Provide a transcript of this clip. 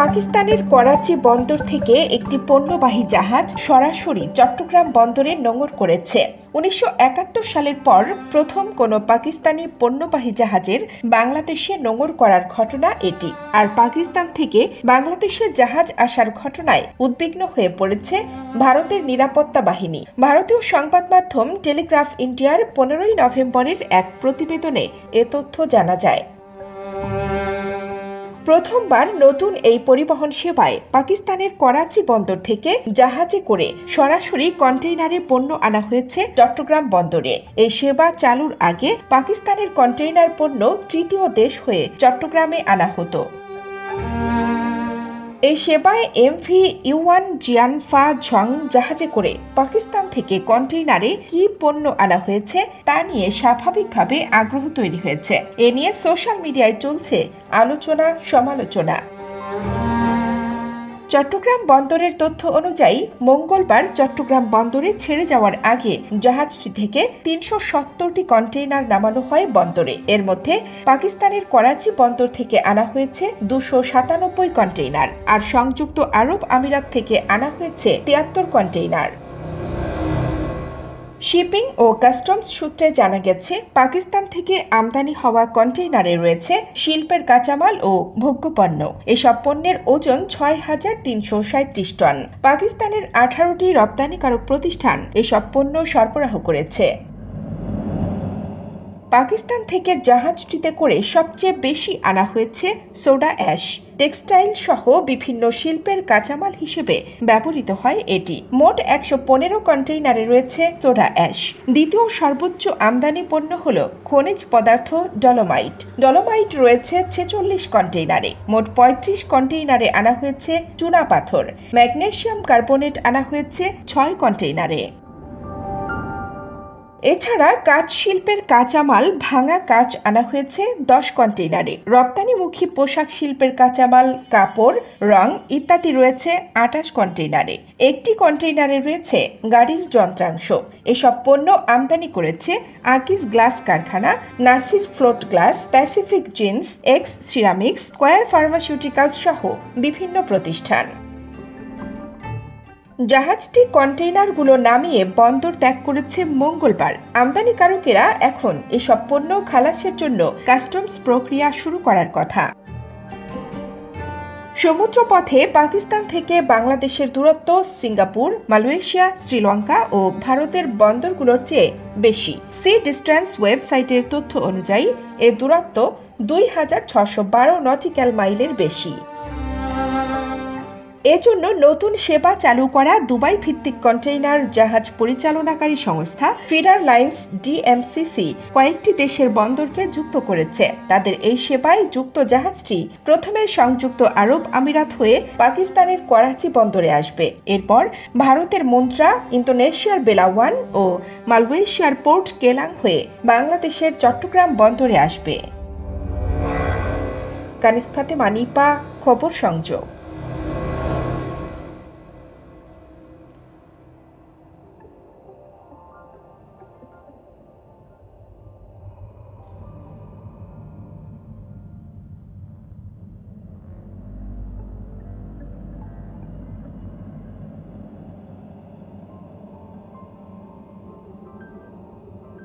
পাকিস্তানের করাচি বন্দর থেকে একটি পণ্যবাহী জাহাজ সরাসরি চট্টগ্রাম বন্দরে নোঙর করেছে। ১৯৭১ সালের পর প্রথম কোনো পাকিস্তানি পণ্যবাহী জাহাজের বাংলাদেশে নোঙর করার ঘটনা এটি। আর পাকিস্তান থেকে বাংলাদেশে জাহাজ আসার ঘটনায় উদ্বিগ্ন হয়ে পড়েছে ভারতের নিরাপত্তা বাহিনী। ভারতীয় সংবাদ মাধ্যম টেলিগ্রাফ ইন্ডিয়ার ১৫ই নভেম্বরের এক প্রতিবেদনে এ তথ্য জানা যায়। প্রথমবার নতুন এই পরিবহন সেবায় পাকিস্তানের করাচি বন্দর থেকে জাহাজে করে সরাসরি কন্টেইনারে পণ্য আনা হয়েছে চট্টগ্রাম বন্দরে। এই সেবা চালুর আগে পাকিস্তানের কন্টেইনার পণ্য তৃতীয় দেশ হয়ে চট্টগ্রামে আনা হতো। এই সেবায় এমভি ইউয়ান জিয়ানফা ঝং জাহাজে করে পাকিস্তান থেকে কন্টেইনারে কি পণ্য আনা হয়েছে তা নিয়ে স্বাভাবিকভাবে আগ্রহ তৈরি হয়েছে। এ নিয়ে সোশ্যাল মিডিয়ায় চলছে আলোচনা সমালোচনা। চট্টগ্রাম বন্দরের তথ্য অনুযায়ী মঙ্গলবার চট্টগ্রাম বন্দরে ছেড়ে যাওয়ার আগে জাহাজটি থেকে ৩৭০টি কন্টেইনার নামানো হয় বন্দরে। এর মধ্যে পাকিস্তানের করাচি বন্দর থেকে আনা হয়েছে ২৯৭ কন্টেইনার, আর সংযুক্ত আরব আমিরাত থেকে আনা হয়েছে ৭৩ কন্টেইনার। শিপিং ও কাস্টমস সূত্রে জানা গেছে, পাকিস্তান থেকে আমদানি হওয়া কন্টেইনারে রয়েছে শিল্পের কাঁচামাল ও ভোগ্যপণ্য। এসব পণ্যের ওজন ৬,৩৩৭ টন। পাকিস্তানের ১৮টি রপ্তানিকারক প্রতিষ্ঠান এসব পণ্য সরবরাহ করেছে। পাকিস্তান থেকে জাহাজটিতে করে সবচেয়ে বেশি আনা হয়েছে সোডা অ্যাশ। টেক্সটাইল সহ বিভিন্ন শিল্পের কাঁচামাল হিসেবে ব্যবহৃত হয় এটি। মোট ১১৫ কন্টেইনারে রয়েছে সোডা অ্যাশ। দ্বিতীয় সর্বোচ্চ আমদানি পণ্য হল খনিজ পদার্থ ডলোমাইট। ডলোমাইট রয়েছে ৪৬ কন্টেইনারে। মোট ৩৫ কন্টেইনারে আনা হয়েছে চুনা পাথর। ম্যাগনেসিয়াম কার্বনেট আনা হয়েছে ৬ কন্টেইনারে। এছাড়া কাঁচ শিল্পের কাঁচামাল ভাঙা কাঁচ আনা হয়েছে ১০ কন্টেইনারে। রপ্তানিমুখী পোশাক শিল্পের কাঁচামাল, কাপড়, রং ইত্যাদি রয়েছে ২৮ কন্টেইনারে। একটি কন্টেইনারে রয়েছে গাড়ির যন্ত্রাংশ। এসব পণ্য আমদানি করেছে আকিজ গ্লাস কারখানা, Nasir float glass, Pacific jeans, x ceramics, square pharmaceuticals সহ বিভিন্ন প্রতিষ্ঠান। জাহাজটি কন্টেইনারগুলো নামিয়ে বন্দর ত্যাগ করেছে মঙ্গলবার। আমদানিকারকেরা এখন এসব পণ্য খালাসের জন্য কাস্টমস প্রক্রিয়া শুরু করার কথা। সমুদ্রপথে পাকিস্তান থেকে বাংলাদেশের দূরত্ব সিঙ্গাপুর, মালয়েশিয়া, শ্রীলঙ্কা ও ভারতের বন্দরগুলোর চেয়ে বেশি। সি ডিস্ট্যান্স ওয়েবসাইটের তথ্য অনুযায়ী এর দূরত্ব ২,৬১২ নটিক্যাল মাইলের বেশি। এজন্য নতুন সেবা চালু করা দুবাই ভিত্তিক কন্টেইনার জাহাজ পরিচালনাকারী সংস্থা ফিডার লাইন্স ডিএমসিসি কয়েকটি দেশের বন্দরকে যুক্ত করেছে। তাদের এই সেবায় যুক্ত জাহাজটি প্রথমে সংযুক্ত আরব আমিরাত হয়ে পাকিস্তানের করাচি বন্দরে আসবে। এরপর ভারতের মুন্দ্রা, ইন্দোনেশিয়ার বেলাওয়ান ও মালয়েশিয়ার পোর্ট কেলাং হয়ে বাংলাদেশের চট্টগ্রাম বন্দরে আসবে। কানিজ ফাতেমা নিপা, খবর সংযোগ।